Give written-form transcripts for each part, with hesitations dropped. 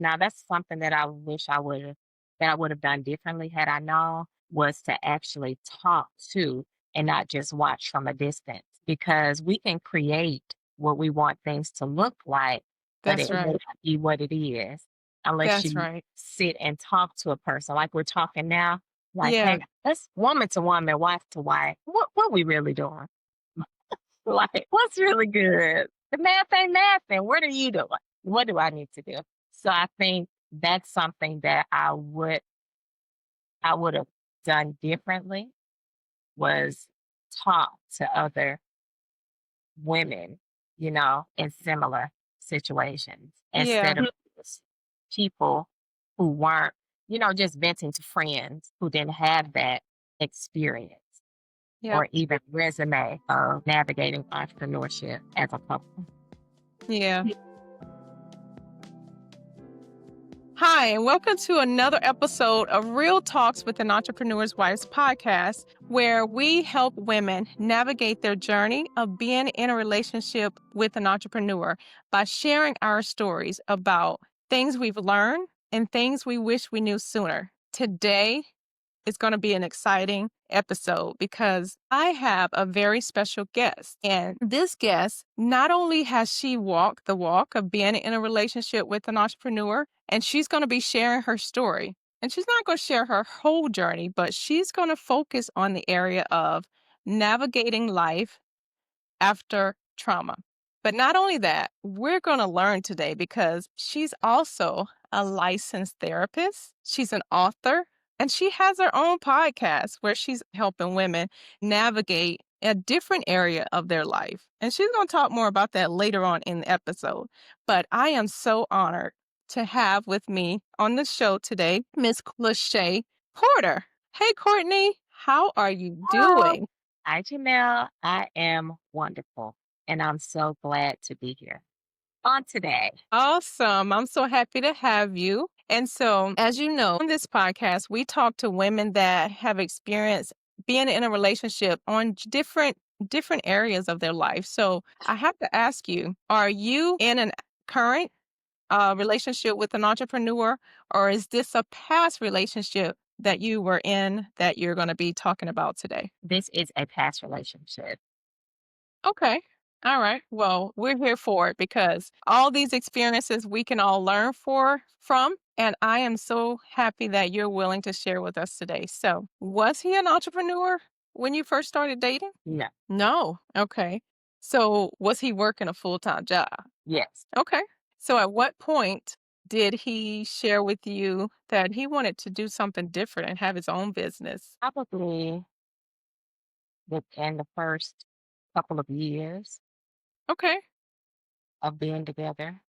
Now that's something that I wish I would have done differently had I known, was to actually talk to and not just watch from a distance, because we can create what we want things to look like, but That's it may right. not be what it is unless That's you right. sit and talk to a person like we're talking now. Like, Yeah. hey, let's woman to woman, wife to wife. What we really doing? Like, what's really good? The math ain't mathing. What are you doing? What do I need to do? So I think that's something that I would have done differently, was talk to other women, in similar situations Yeah. instead of just people who weren't, just venting to friends who didn't have that experience Yep. or even resume of navigating entrepreneurship as a couple. Yeah. Hi, and welcome to another episode of Real Talks with an Entrepreneur's Wife's podcast, where we help women navigate their journey of being in a relationship with an entrepreneur by sharing our stories about things we've learned and things we wish we knew sooner. Today, it's going to be an exciting episode because I have a very special guest. And this guest, not only has she walked the walk of being in a relationship with an entrepreneur, and she's going to be sharing her story. And she's not going to share her whole journey, but she's going to focus on the area of navigating life after trauma. But not only that, we're going to learn today because she's also a licensed therapist, she's an author, and she has her own podcast where she's helping women navigate a different area of their life. And she's going to talk more about that later on in the episode. But I am so honored to have with me on the show today Miss Lachey Porter. Hey, Courtney, how are you Oh, doing? hi, Janelle. I am wonderful, and I'm so glad to be here on today. Awesome. I'm so happy to have you. And so, as you know, on this podcast, we talk to women that have experienced being in a relationship on different areas of their life. So, I have to ask you, are you in a current relationship with an entrepreneur, or is this a past relationship that you were in that you're going to be talking about today? This is a past relationship. Okay. All right. Well, we're here for it because all these experiences we can all learn from. And I am so happy that you're willing to share with us today. So, was he an entrepreneur when you first started dating? No. No. Okay. So, was he working a full time job? Yes. Okay. So, at what point did he share with you that he wanted to do something different and have his own business? Probably within the first couple of years Okay. of being together.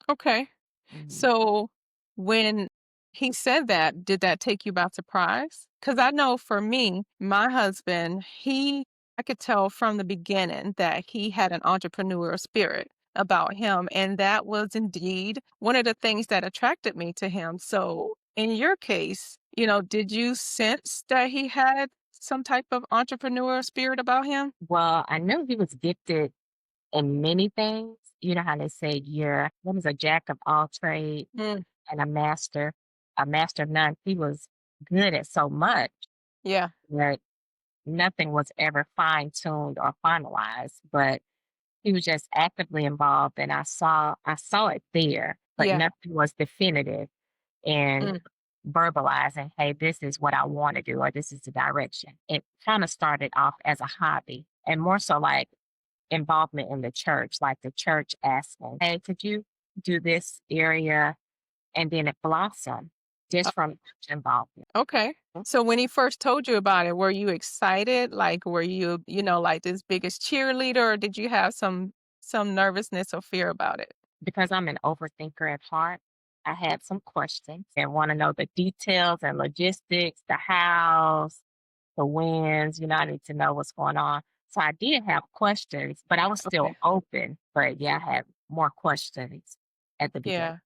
Okay. Mhm. So when he said that, did that take you by surprise? Because I know for me, my husband, I could tell from the beginning that he had an entrepreneurial spirit about him. And that was indeed one of the things that attracted me to him. So in your case, did you sense that he had some type of entrepreneurial spirit about him? Well, I knew he was gifted in many things. You know how they say you're what is a jack of all trades Mm, and a master of none. He was good at so much yeah. that nothing was ever fine tuned or finalized. But he was just actively involved, and I saw it there, but Yeah. nothing was definitive in Mm, verbalizing, hey, this is what I want to do, or this is the direction. It kind of started off as a hobby and more so like involvement in the church, like the church asking, hey, could you do this area? And then it blossomed uh, just from church involvement. okay. So when he first told you about it, were you excited? Like, were you, like this biggest cheerleader, or did you have some nervousness or fear about it? Because I'm an overthinker at heart, I had some questions and want to know the details and logistics, the hows, the wins. I need to know what's going on. So I did have questions, but I was still Okay. open. But yeah, I had more questions at the beginning. Yeah.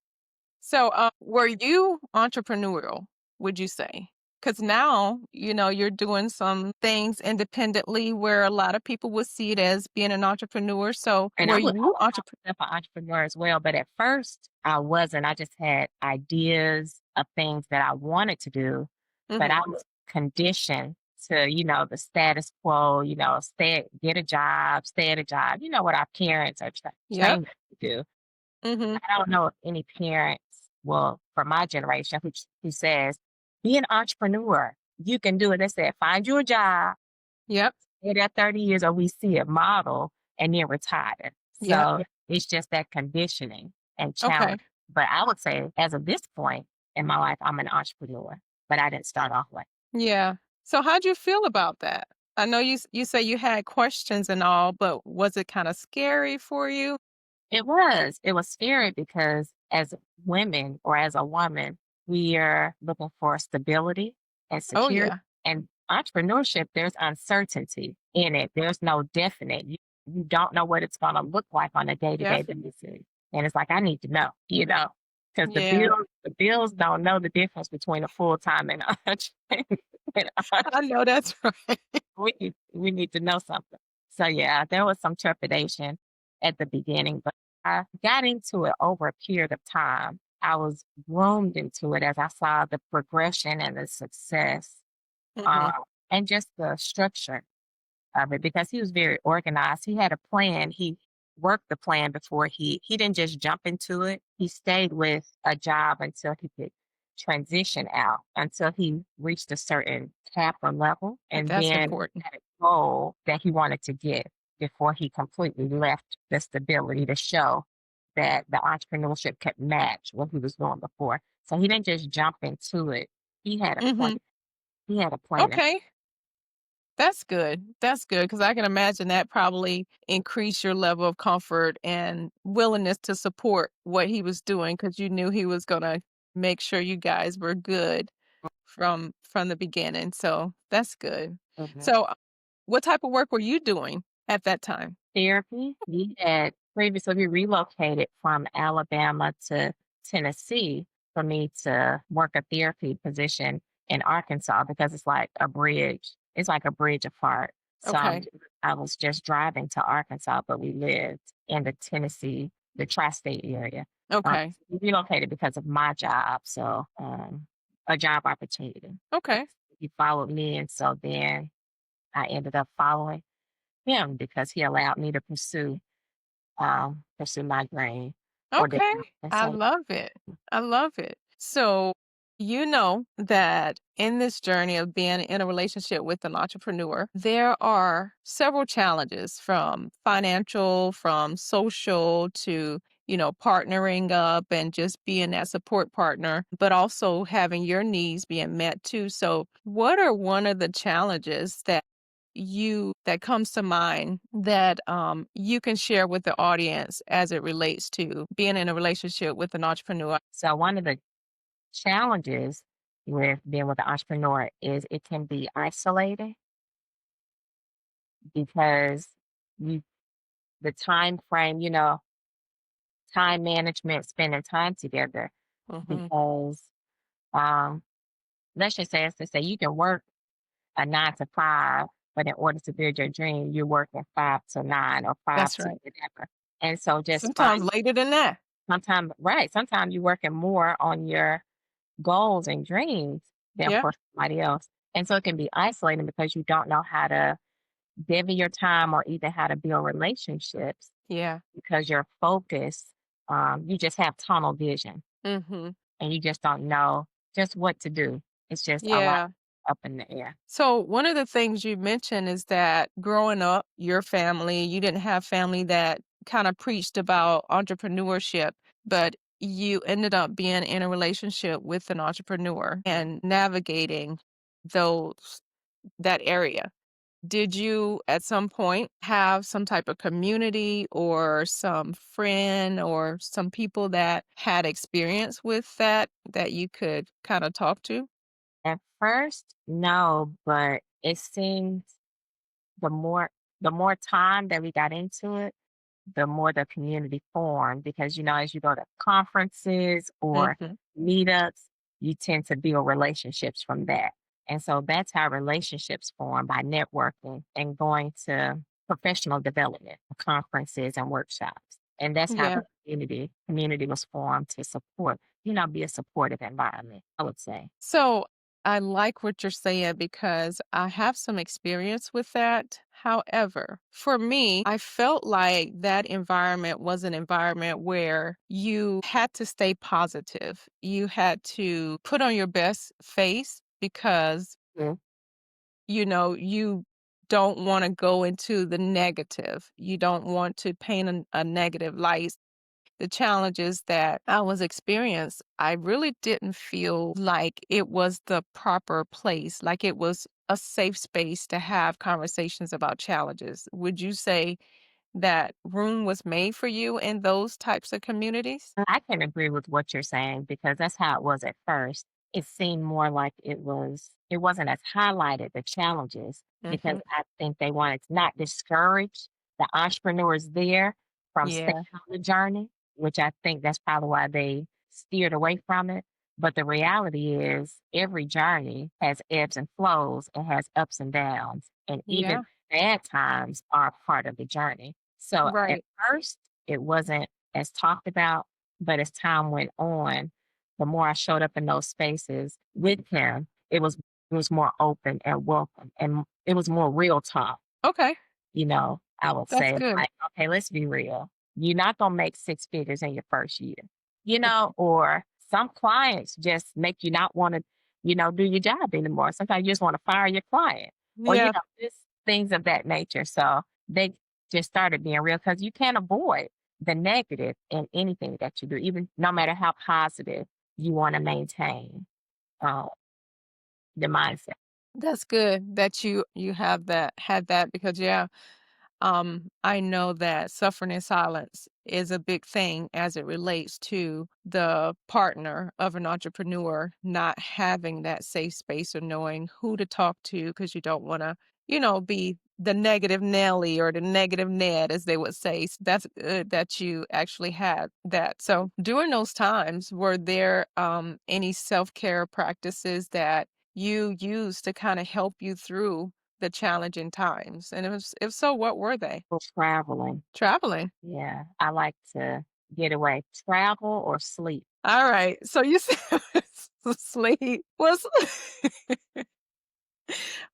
So, were you entrepreneurial, would you say? Because now, you're doing some things independently where a lot of people would see it as being an entrepreneur. So And were I you would call myself an entrepreneur as well, but at first I wasn't. I just had ideas of things that I wanted to do, but I Mhm. was conditioned to, the status quo, get a job, stay at a job, what our parents are Yep. trained us to do. Mhm. I don't know if any parents, well, for my generation, who says, be an entrepreneur. You can do it. They said, find you a job, Yep. stay there 30 years, or we see a model and then retire. Yep. So it's just that conditioning and Okay. challenge. But I would say, as of this point in my life, I'm an entrepreneur, but I didn't start off like Yeah. So how'd you feel about that? I know you say you had questions and all, but was it kind of scary for you? it was. It was scary because as women or as a woman, we are looking for stability and Oh security. yeah. And entrepreneurship, there's uncertainty in it. There's no definite. You don't know what it's going to look like on a day to Yep. day basis. And it's like, I need to know, because Yeah. the bills don't know the difference between a full time and I know that's right. we need to know something. So yeah, there was some trepidation at the beginning, but I got into it over a period of time. I was groomed into it as I saw the progression and the success, uh, Mhm. and just the structure of it because he was very organized. He had a plan. He worked the plan before he didn't just jump into it. He stayed with a job until he could transition out until he reached a certain capital level and That's then important. had a goal that he wanted to get before he completely left the stability to show that the entrepreneurship could match what he was doing before. So he didn't just jump into it. He had a plan. Mhm. He had a plan. Okay. That's good. That's good because I can imagine that probably increased your level of comfort and willingness to support what he was doing because you knew he was gonna make sure you guys were good from the beginning. So that's good. Mhm. So what type of work were you doing at that time? Therapy. We had previously we relocated from Alabama to Tennessee for me to work a therapy position in Arkansas because it's like a bridge. It's like a bridge apart. So Okay. I was just driving to Arkansas, but we lived in the Tennessee, the tri-state area. Okay. We relocated because of my job, so a job opportunity. Okay. He followed me, and so then I ended up following him because he allowed me to pursue my dream or Okay. desire. And I so love it. I love it. So, you know that in this journey of being in a relationship with an entrepreneur, there are several challenges from financial, from social to, partnering up and just being that support partner, but also having your needs being met too. So, what are one of the challenges that comes to mind that you can share with the audience as it relates to being in a relationship with an entrepreneur? so one of the challenges with being with an entrepreneur is it can be isolating because you the time frame, time management, spending time together Hmm. because um let's just say as to say you can work a 9 to 5, but in order to build your dream, you're working 5 to 9 or five That's to right. whatever. And so just Sometimes find later than that. sometimes right, sometimes you're working more on your goals and dreams than Yeah. for somebody else. And so it can be isolating because you don't know how to divvy your time or even how to build relationships Yeah. because your focus, you just have tunnel vision Hmm. and you just don't know just what to do. It's just a lot Yeah. up in the air. So one of the things you mentioned is that growing up, your family, you didn't have family that kind of preached about entrepreneurship, but you ended up being in a relationship with an entrepreneur and navigating those that area. Did you at some point have some type of community or some friend or some people that had experience with that you could kind of talk to? At first, no, but it seems the more the more time that we got into it, the more the community formed because as you go to conferences or Mhm. meetups, you tend to build relationships from that. And so that's how relationships form by networking and going to professional development conferences and workshops. And that's how Yeah. the community was formed to support, be a supportive environment, I would say. So I like what you're saying because I have some experience with that. However, for me, I felt like that environment was an environment where you had to stay positive. You had to put on your best face because, Mm. you don't want to go into the negative. You don't want to paint a negative light. The challenges that I was experienced, I really didn't feel like it was the proper place, like it was a safe space to have conversations about challenges. Would you say that room was made for you in those types of communities? I can agree with what you're saying because that's how it was at first. It seemed more like it wasn't as highlighted, the challenges, because Hmm. I think they wanted to not discourage the entrepreneurs there from staying Yeah, on the journey, which I think that's probably why they steered away from it. But the reality is every journey has ebbs and flows, it has ups and downs, and even yeah, bad times are part of the journey. So at right. first it wasn't as talked about, but as time went on, the more I showed up in those spaces with him, it was more open and welcome, and it was more real talk. Okay, I would that's say it's good. like, okay, let's be real. You're not gonna make six figures in your first year, or some clients just make you not want to, do your job anymore. Sometimes you just want to fire your client, or Yeah, just things of that nature. So they just started being real because you can't avoid the negative in anything that you do, even no matter how positive you want to maintain uh, the mindset. that's good that you have that had that because yeah, I know that suffering in silence is a big thing as it relates to the partner of an entrepreneur not having that safe space or knowing who to talk to because you don't want to, be the negative Nelly or the negative Ned, as they would say. So that's good that you actually had that. So during those times, were there any self care practices that you used to kind of help you through the challenging times? And if so, what were they? For traveling, Traveling. yeah, I like to get away, travel or sleep. All right. So you said sleep was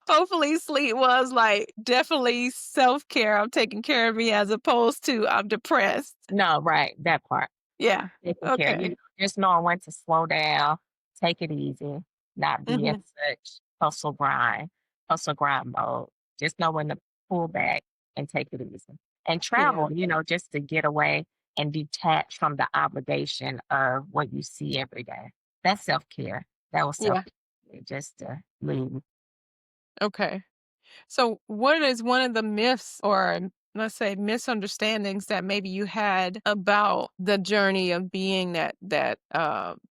hopefully sleep was like definitely self-care. I'm taking care of me as opposed to I'm depressed. No, right, that part. Yeah. Taking care, Okay. just knowing when to slow down, take it easy, not be in Hmm. such hustle grind mode. Just know when to pull back and take it easy. And Yeah. travel, just to get away and detach from the obligation of what you see every day. That's self care. That was self Yeah. care, just to leave. Okay. So, what is one of the myths or let's say misunderstandings that maybe you had about the journey of being that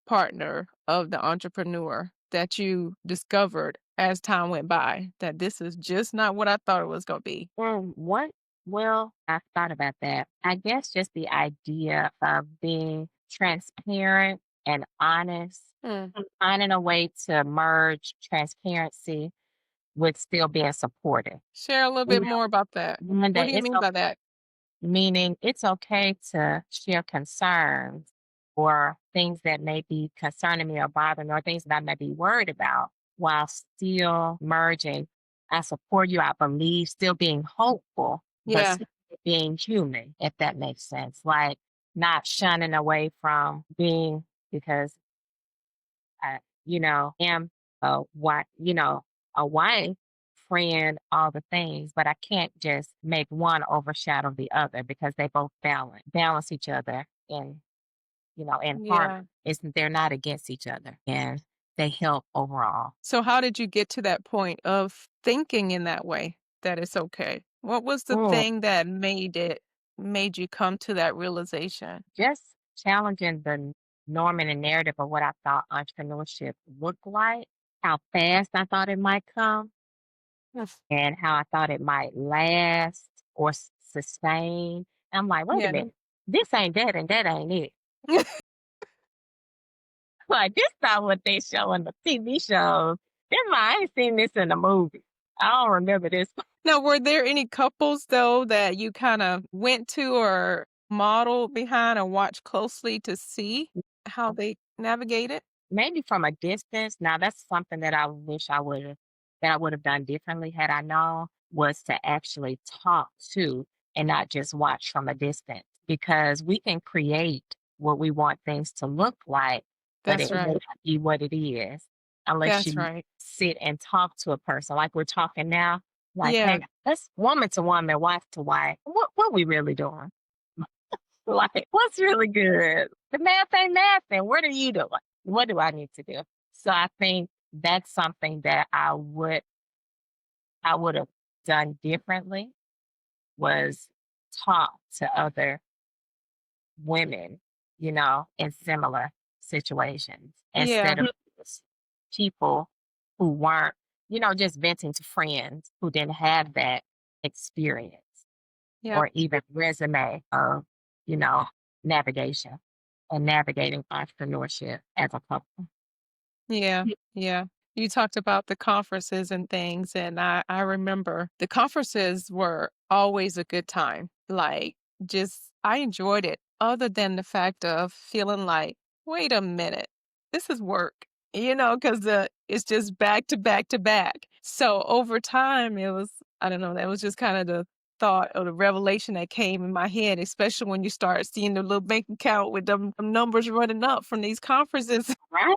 partner of the entrepreneur that you discovered as time went by that this is just not what I thought it was going to be? What? Well, I thought about that. I guess just the idea of being transparent and honest, Hmm. finding a way to merge transparency with still being supportive. Share a little You bit more about that. knowing What that do you mean by that? meaning it's okay to share concerns or things that may be concerning me or bothering me or things that I may be worried about while still merging. I support you, I believe, still being hopeful, but Yeah. still being human, if that makes sense. Like not shunning away from being because I, am a wife, friend, all the things, but I can't just make one overshadow the other because they both balance each other in harmony. Yeah. Isn't they're not against each other and they help overall. So, how did you get to that point of thinking in that way that it's okay? What was the Mm, thing that made you come to that realization? just challenging the norm and the narrative of what I thought entrepreneurship looked like, how fast I thought it might come, Yes. and how I thought it might last or sustain. I'm like, wait a Yeah. minute, this ain't that and that ain't it. Like this not what they show in the TV shows. I ain't seen this in a movie. I don't remember this. Now, were there any couples though that you kind of went to or modeled behind or watched closely to see how they navigate it? Maybe from a distance. Now that's something that I wish I would have done differently had I known, was to actually talk to and not just watch from a distance, because we can create what we want things to look like, but That's it may right. not be what it is unless That's you right. sit and talk to a person like we're talking now. Like, Yeah. hey, let's woman to woman, wife to wife. What we really doing? Like, what's really good? The math ain't mathing. What are you doing? What do I need to do? So I think that's something that I would have done differently, was talk to other women, in similar situations Yeah. instead of just people who weren't, just venting to friends who didn't have that experience Yep. or even resume of, you know, navigation and navigating entrepreneurship as a couple. Yeah. Yeah. You talked about the conferences and things, and I remember the conferences were always a good time. Like, just I enjoyed it, other than the fact of feeling like, wait a minute, this is work, because it's just back to back to back. So over time, it was, I don't know, that was just kind of the thought or the revelation that came in my head, especially when you start seeing the little bank account with them numbers running up from these conferences. Right?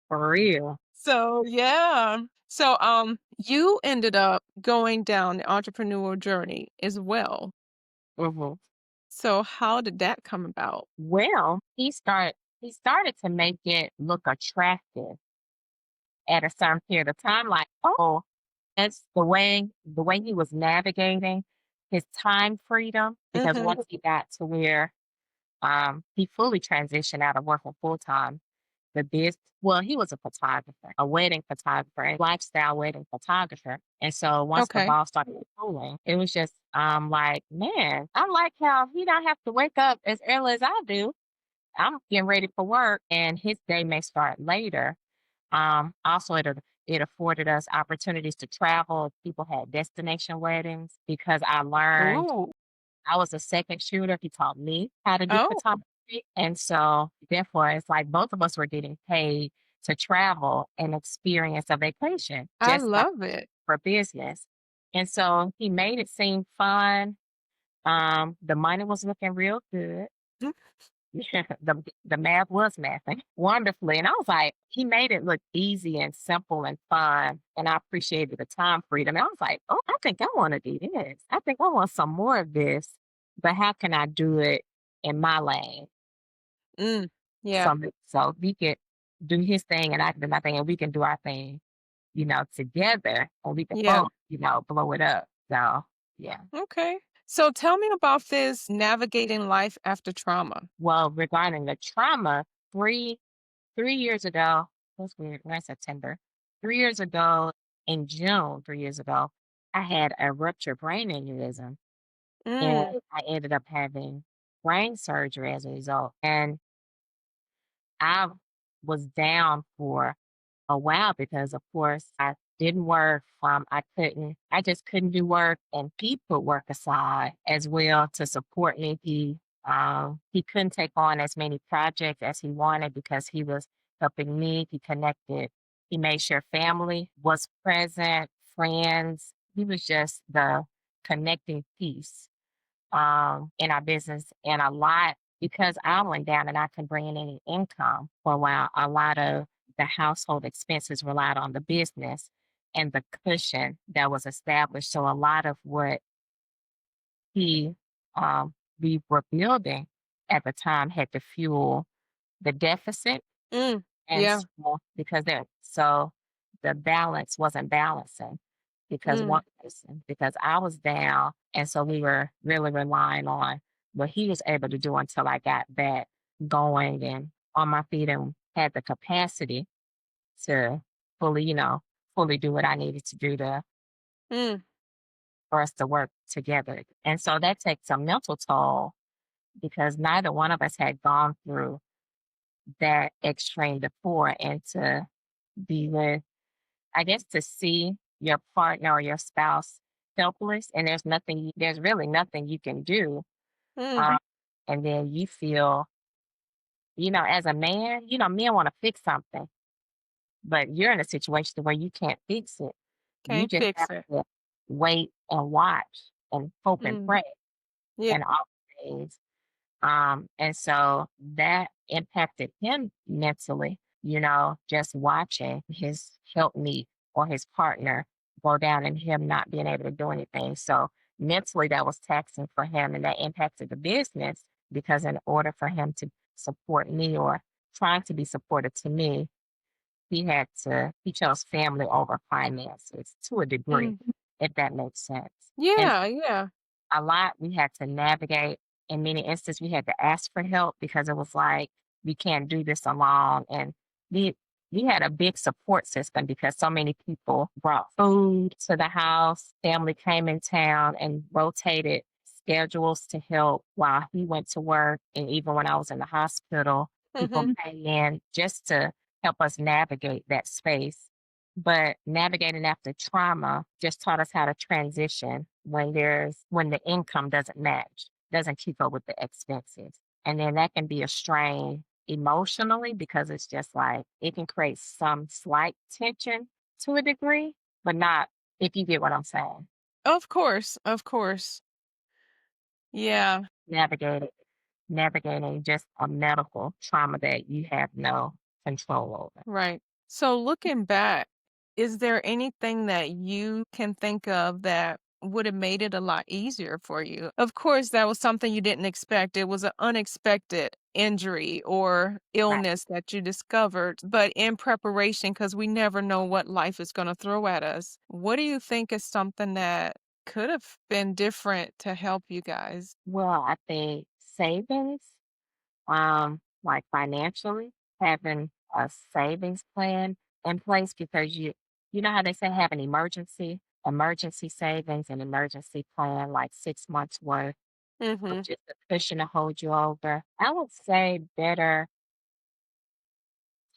For real. So, yeah. So, you ended up going down the entrepreneurial journey as well. Mhm. So, how did that come about? Well, he started to make it look attractive at a certain period of time. Like, oh, that's the way he was navigating his time freedom. Because Mhm. once he got to where he fully transitioned out of working full time, the biz well, he was a photographer, a wedding photographer, and lifestyle wedding photographer. And so once the Okay. ball started rolling, it was just like, man, I like how he don't have to wake up as early as I do. I'm getting ready for work, and his day may start later. Also, it afforded us opportunities to travel. People had destination weddings because I learned, Ooh. I was a second shooter. He taught me how to do Oh, photography. And so, therefore, it's like both of us were getting paid to travel and experience a vacation, I just like love it. for business. And so he made it seem fun. The money was looking real good. Mm. Yeah, the math was mathing wonderfully, and I was like, he made it look easy and simple and fun, and I appreciated the time freedom. And I was like, oh, I think I want to do this. I think I want some more of this, but how can I do it in my lane? Mm. Yeah. So we could do his thing and I can do my thing, and we can do our thing, together, and we can Yeah. both, blow it up. So yeah. Okay. So, tell me about this navigating life after trauma. Well, regarding the trauma, 3 years ago, that's weird. We're in September. 3 years ago, in June, 3 years ago, I had a ruptured brain aneurysm, Mm. and I ended up having brain surgery as a result. And I was down for a while because, of course, I didn't work I just couldn't do work. And he put work aside as well to support me. He couldn't take on as many projects as he wanted because he was helping me. He made sure family was present, friends. He was just the connecting piece in our business, and a lot, because I went down and I couldn't bring in any income for a while. A lot of the household expenses relied on the business and the cushion that was established. So a lot of what he we were building at the time had to fuel the deficit. Mm. And Yeah. so the balance wasn't balancing Mm. because I was down, and so we were really relying on what he was able to do until I got back going and on my feet and had the capacity to fully, fully do what I needed to do to Mm. for us to work together. And so that takes a mental toll because neither one of us had gone through that extreme before, and to be with, I guess, to see your partner or your spouse helpless and there's really nothing you can do. Mm, Um, and then you feel, as a man, men want to fix something, but you're in a situation where you can't fix it. You can't just fix have it. to wait and watch and hope and Mm, pray yeah. and all things. And so that impacted him mentally, just watching his helpmeet or his partner go down and him not being able to do anything. So mentally, that was taxing for him and that impacted the business because in order for him to support me or trying to be supportive to me, he chose family over finances to a degree, Mm, if that makes sense. And yeah, yeah. a lot we had to navigate. In many instances, we had to ask for help because it was like, we can't do this alone. And we we had a big support system because so many people brought food to the house. Family came in town and rotated schedules to help while he went to work. And even when I was in the hospital, people Mhm, came in just to help us navigate that space. But navigating after trauma just taught us how to transition when the income doesn't match, doesn't keep up with the expenses. And then that can be a strain emotionally because it's just like it can create some slight tension to a degree, but not, if you get what I'm saying. of course, of course. Yeah, Navigating navigating just a medical trauma that you have no control over. right. So looking back, is there anything that you can think of that would have made it a lot easier for you? Of course, that was something you didn't expect. It was an unexpected injury or Right. illness that you discovered, but in preparation, because we never know what life is going to throw at us. What do you think is something that could have been different to help you guys? Well, I think savings, like financially, having a savings plan in place because you know how they say have an emergency savings and emergency plan, like 6 months worth of Mm-hmm. just a cushion to hold you over. I would say better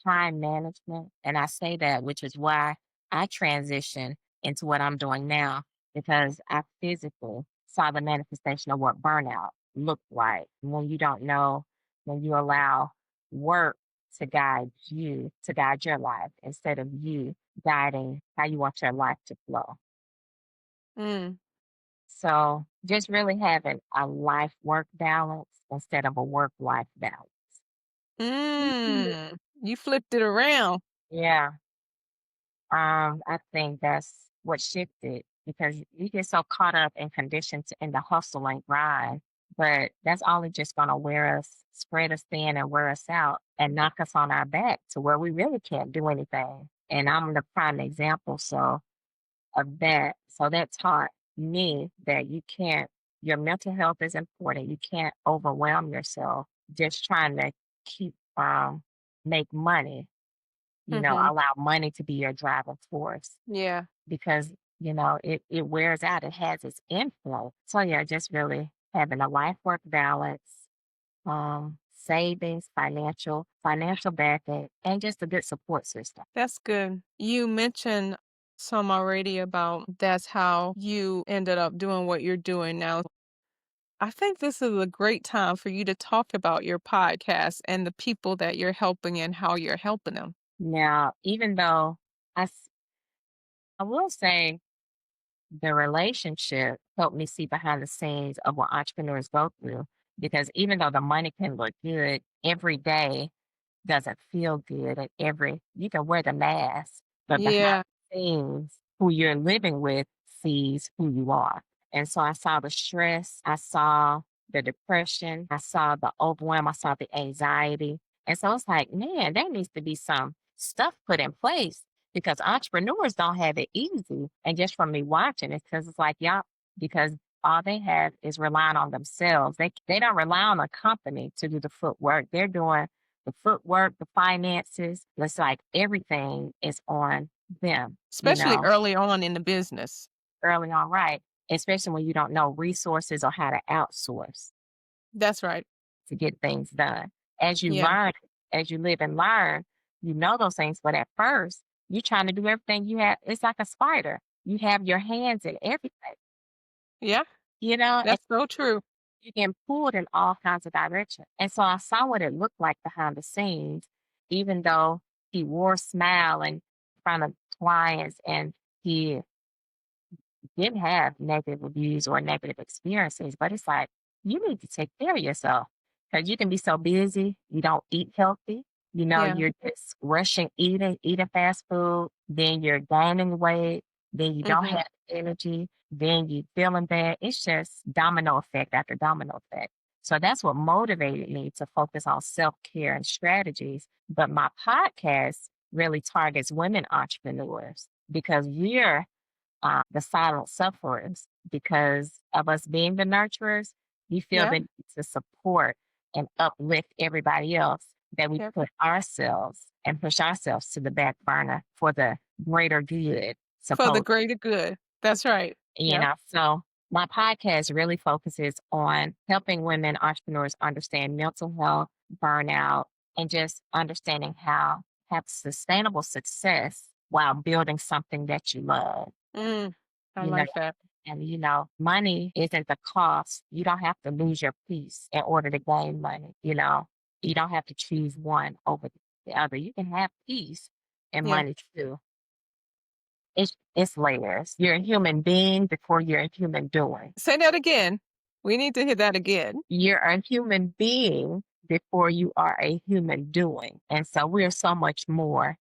time management. And I say that, which is why I transitioned into what I'm doing now, because I physically saw the manifestation of what burnout looked like when you don't know, when you allow work to guide your life instead of you guiding how you want your life to flow. Mm. So just really having a life work balance instead of a work life balance. Mm. You flipped it around. Yeah. I think that's what shifted because you get so caught up and conditioned in the hustle and grind, but that's only just going to wear us, spread us thin and wear us out and knock us on our back to where we really can't do anything. And I'm the prime example of that. So that taught me that your mental health is important. You can't overwhelm yourself just trying to keep, make money, Mhm. allow money to be your driving force Yeah. because, it wears out. It has its inflow. So yeah, just really having a life work balance, savings, financial backing, and just a good support system. That's good. You mentioned some already about that's how you ended up doing what you're doing now. I think this is a great time for you to talk about your podcast and the people that you're helping and how you're helping them. Now, even though I will say the relationship helped me see behind the scenes of what entrepreneurs go through because even though the money can look good every day doesn't feel good and you can wear the mask, but behind Yeah. the scenes, who you're living with sees who you are. And so I saw the stress, I saw the depression, I saw the overwhelm, I saw the anxiety. And so it's like, man, there needs to be some stuff put in place because entrepreneurs don't have it easy. And just from me watching it, because it's like, y'all, because all they have is relying on themselves. They don't rely on a company to do the footwork. They're doing the footwork, the finances. It's like everything is on them, Especially early on in the business. early on, right? Especially when you don't know resources or how to outsource That's right. to get things done. As you Yeah. learn, as you live and learn, you know those things. But at first, You're trying to do everything you have. It's like a spider. You have your hands in everything, Yeah, and that's so true. you get pulled in all kinds of directions. And so I saw what it looked like behind the scenes, even though he wore a smile in front of clients and he didn't have negative reviews or negative experiences. But it's like, you need to take care of yourself because you can be so busy, you don't eat healthy. Yeah. You're just rushing eating fast food, then you're gaining weight, then you don't Mhm. have energy, then you feeling bad. It's just domino effect after domino effect. So that's what motivated me to focus on self care and strategies. But my podcast really targets women entrepreneurs because we're the silent sufferers because of us being the nurturers. We feel Yeah. the need to support and uplift everybody else that we Yep. put ourselves and push ourselves to the back burner for the greater good, For the suppose, greater good. That's right. Yep. So my podcast really focuses on helping women entrepreneurs understand mental health, burnout, and just understanding how have sustainable success while building something that you love. Mm, I You know, like that. money isn't the cost. You don't have to lose your peace in order to gain money. You don't have to choose one over the other. You can have peace and Yeah. money too. It's layers. You're a human being before you're a human doing. Say that again. We need to hear that again. You're a human being before you are a human doing. And so we're so much more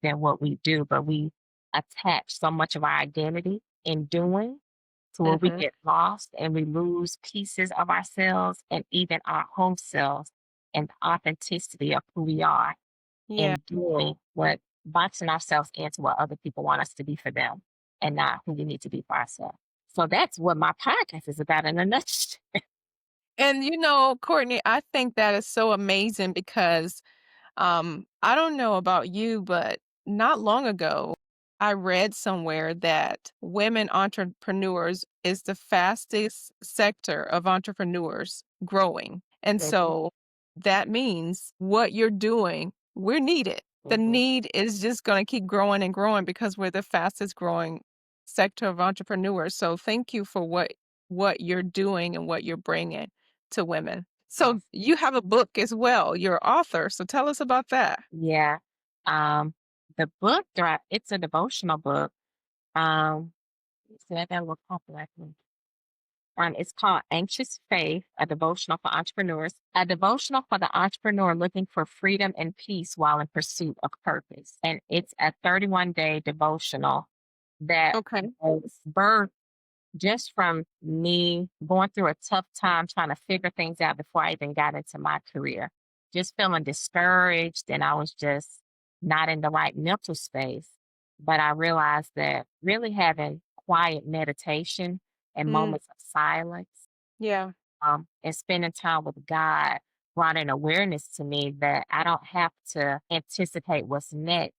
than what we do, but we attach so much of our identity in doing to where we Mhm. get lost and we lose pieces of ourselves and even our home selves and the authenticity of who we are Yeah. in doing what boxing ourselves into what other people want us to be for them and not who we need to be for ourselves. So that's what my podcast is about in a nutshell. And Courtney, I think that is so amazing because I don't know about you, but not long ago, I read somewhere that women entrepreneurs is the fastest sector of entrepreneurs growing. And so that means what you're doing, we're needed. The Mhm. need is just going to keep growing and growing because we're the fastest growing sector of entrepreneurs. So thank you for what you're doing and what you're bringing to women. So Awesome. you have a book as well. You're an author. So tell us about that. Yeah. Um, the book drop, it's a devotional book. Um, so I got a little popular. It's called Anxious Faith, a devotional for entrepreneurs, a devotional for the entrepreneur looking for freedom and peace while in pursuit of purpose. And it's a 31-day devotional that Okay. was birthed just from me going through a tough time trying to figure things out before I even got into my career. Just feeling discouraged and I was just not in the right mental space. But I realized that really having quiet meditation and Mm, moments of silence yeah. and spending time with God brought an awareness to me that I don't have to anticipate what's next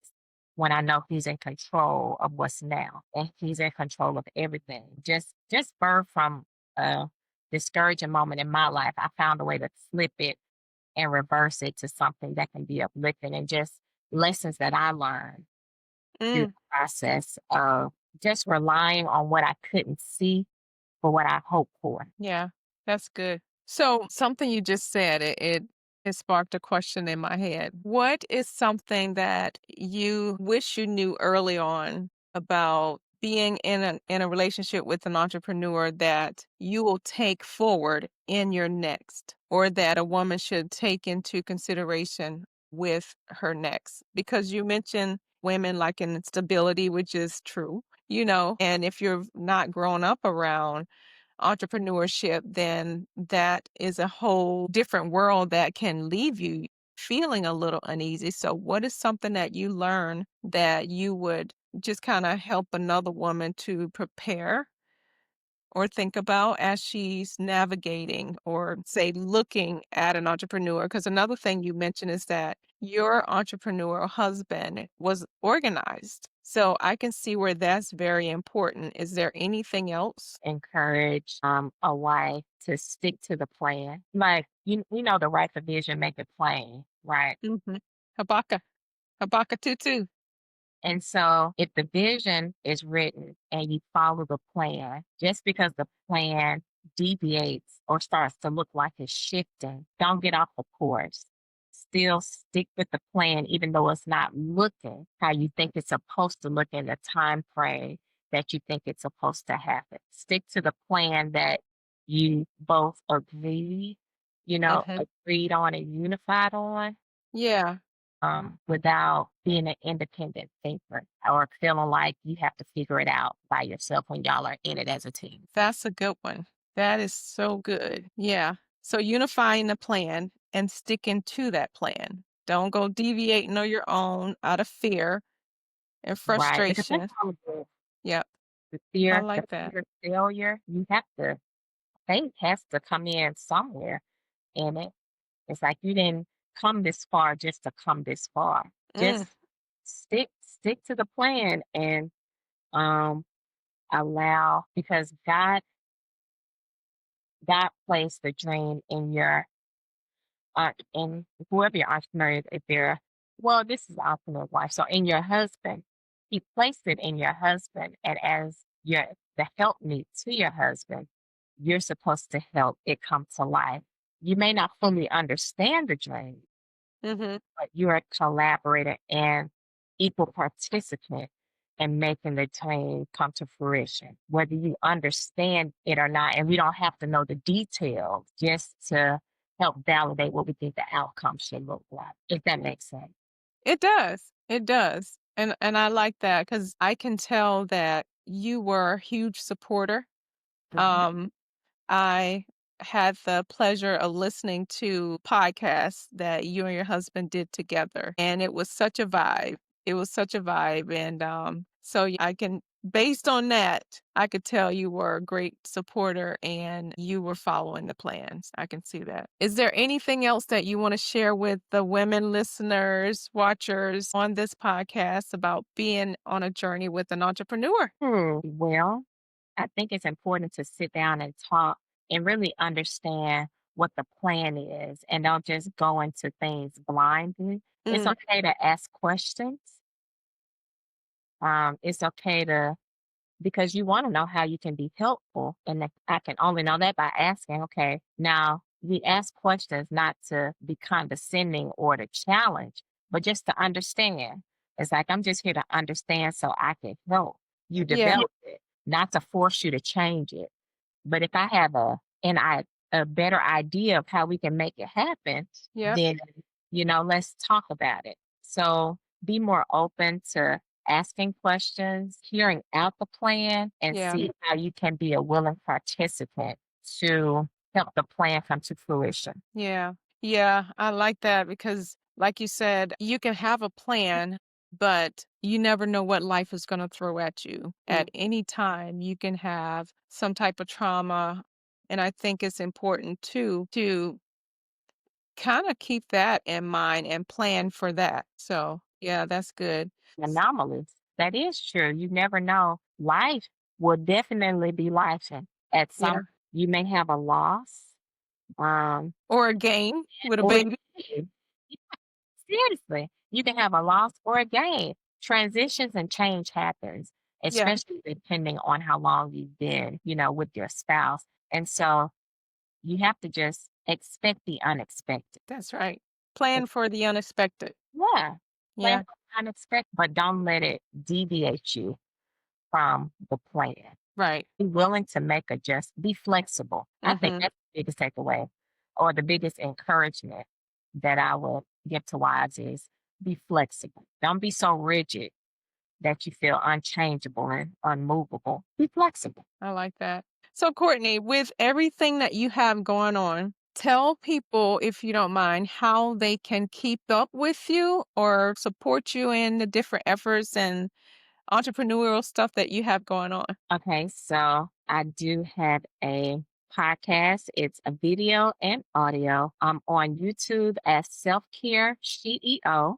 when I know He's in control of what's now and He's in control of everything. Just birth from a discouraging moment in my life, I found a way to flip it and reverse it to something that can be uplifting and just lessons that I learned through Mm, the process of just relying on what I couldn't see for what I hoped for. yeah. That's good. So something you just said, it sparked a question in my head. What is something that you wish you knew early on about being in a relationship with an entrepreneur that you will take forward in your next, or that a woman should take into consideration with her next? Because you mentioned women like in stability, which is true, and if you're not grown up around entrepreneurship, then that is a whole different world that can leave you feeling a little uneasy. So, what is something that you learn that you would just kind of help another woman to prepare or think about as she's navigating or, say, looking at an entrepreneur? Because another thing you mentioned is that your entrepreneurial husband was organized. So, I can see where that's very important. Is there anything else? Encourage a wife to stick to the plan. Like the right the vision, make it plain, right? Mhm. Habakkuk. Habakkuk 2:2. And so if the vision is written and you follow the plan, just because the plan deviates or starts to look like it's shifting, don't get off the course. Still stick with the plan, even though it's not looking how you think it's supposed to look in the time frame that you think it's supposed to happen. Stick to the plan that you both Mhm. agreed on and unified on, Yeah, without being an independent thinker or feeling like you have to figure it out by yourself when y'all are in it as a team. that's a good one. That is so good. Yeah. So unifying the plan and sticking to that plan. Don't go deviating on your own out of fear and Right. Because that's frustration. all Yep. the I fear, the like that. fear of failure. Faith has to come in somewhere in it. It's like you didn't come this far just to come this far. Mm, Just stick to the plan and um allow, because God placed the dream in your in whoever your entrepreneur is, if they're, well, this is entrepreneur wife. So in your husband, he placed it in your husband, and as the helpmeet to your husband, you're supposed to help it come to life. You may not fully understand the dream, mhm. but you're a collaborator and equal participant in making the dream come to fruition, whether you understand it or not. And we don't have to know the details just to help validate what we think the outcome should look like, if that makes sense. It does. It does. And I like that because I can tell that you were a huge supporter. Mhm. Um, I had the pleasure of listening to podcasts that you and your husband did together, and it was such a vibe. It was such a vibe, and I can, based on that, I could tell you were a great supporter and you were following the plans. I can see that. Is there anything else that you want to share with the women listeners, watchers on this podcast about being on a journey with an entrepreneur? Well, I think it's important to sit down and talk and really understand what the plan is, and don't just go into things blindly. It's Mm, okay to ask questions. It's okay to, because you want to know how you can be helpful. And I can only know that by asking, okay, now we ask questions not to be condescending or to challenge, but just to understand. It's like, I'm just here to understand so I can help you yeah. develop it, not to force you to change it. But if I have a better idea of how we can make it happen, Yep. then let's talk about it. So be more open to asking questions, hearing out the plan, and Yeah. see how you can be a willing participant to help the plan come to fruition. Yeah. Yeah, I like that because, like you said, you can have a plan, but you never know what life is going to throw at you. Mm. At any time, you can have some type of trauma. And I think it's important too to kind of keep that in mind and plan for that. So, yeah, that's good. Anomalies. That is true. You never know. Life will definitely be life. At some, Yeah. you may have a loss, um, Or a game with a or a baby. gain. Seriously, you can have a loss or a gain. Transitions and change happens, Yeah, especially depending on how long you've been, with your spouse. And so you have to just expect the unexpected. that's right. Plan Ex- for the unexpected. Yeah, plan Yeah, for the unexpected, but don't let it deviate you from the plan. right. Be willing to make adjustments. Be flexible. I think Mm-hmm. that's the biggest takeaway, or the biggest encouragement that I would give to wives is be flexible. Don't be so rigid that you feel unchangeable and unmovable. Be flexible. I like that. So, Courtney, with everything that you have going on, tell people, if you don't mind, how they can keep up with you or support you in the different efforts and entrepreneurial stuff that you have going on. Okay, so I do have a podcast. It's a video and audio. I'm on YouTube as Self Care CEO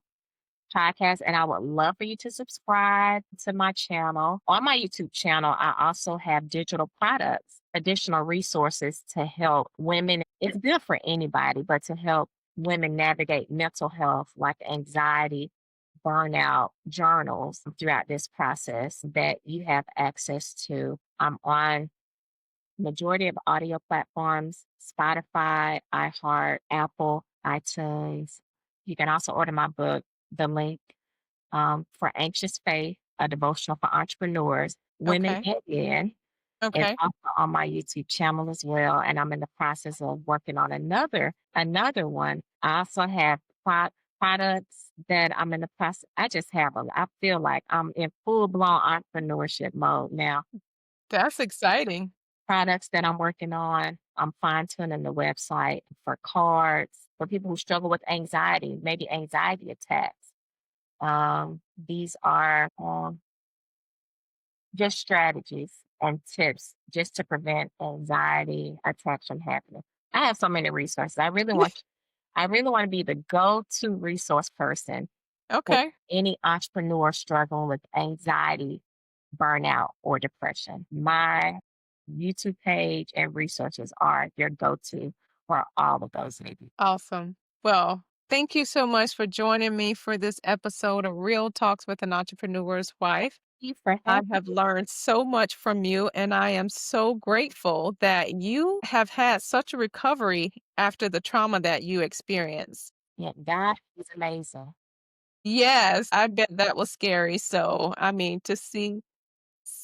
podcast, and I would love for you to subscribe to my channel. On my YouTube channel, I also have digital products, additional resources to help women. It's good for anybody, but to help women navigate mental health like anxiety, burnout journals throughout this process that you have access to. I'm on majority of audio platforms, Spotify, iHeart, Apple, iTunes. You can also order my book, The Link, for Anxious Faith, a devotional for entrepreneurs, women Okay. and men. It's Okay. also on my YouTube channel as well, and I'm in the process of working on another one. I also have products that I'm in the process. I just have I feel like I'm in full blown entrepreneurship mode now. That's exciting. Products that I'm working on. I'm fine tuning the website for cards for people who struggle with anxiety, maybe anxiety attacks. These are just strategies and tips just to prevent anxiety attacks from happening. I have so many resources. I really want to be the go-to resource person for Okay. any entrepreneur struggling with anxiety, burnout, or depression. My YouTube page and resources are your go-to for all of those needs. Awesome. Well, thank you so much for joining me for this episode of Real Talks with an Entrepreneur's Wife. Thank you for I having have learned so much from you, and I am so grateful that you have had such a recovery after the trauma that you experienced. me. God is amazing. Yes, I bet that was scary. So, I mean, to see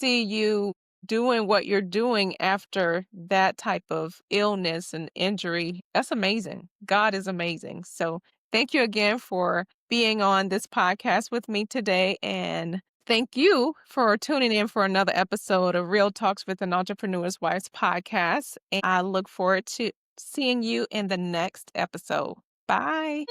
you doing what you're doing after that type of illness and injury, that's amazing. God is amazing. So, thank you again for being on this podcast with me today. And thank you for tuning in for another episode of Real Talks with an Entrepreneur's Wife's podcast. And I look forward to seeing you in the next episode. Bye.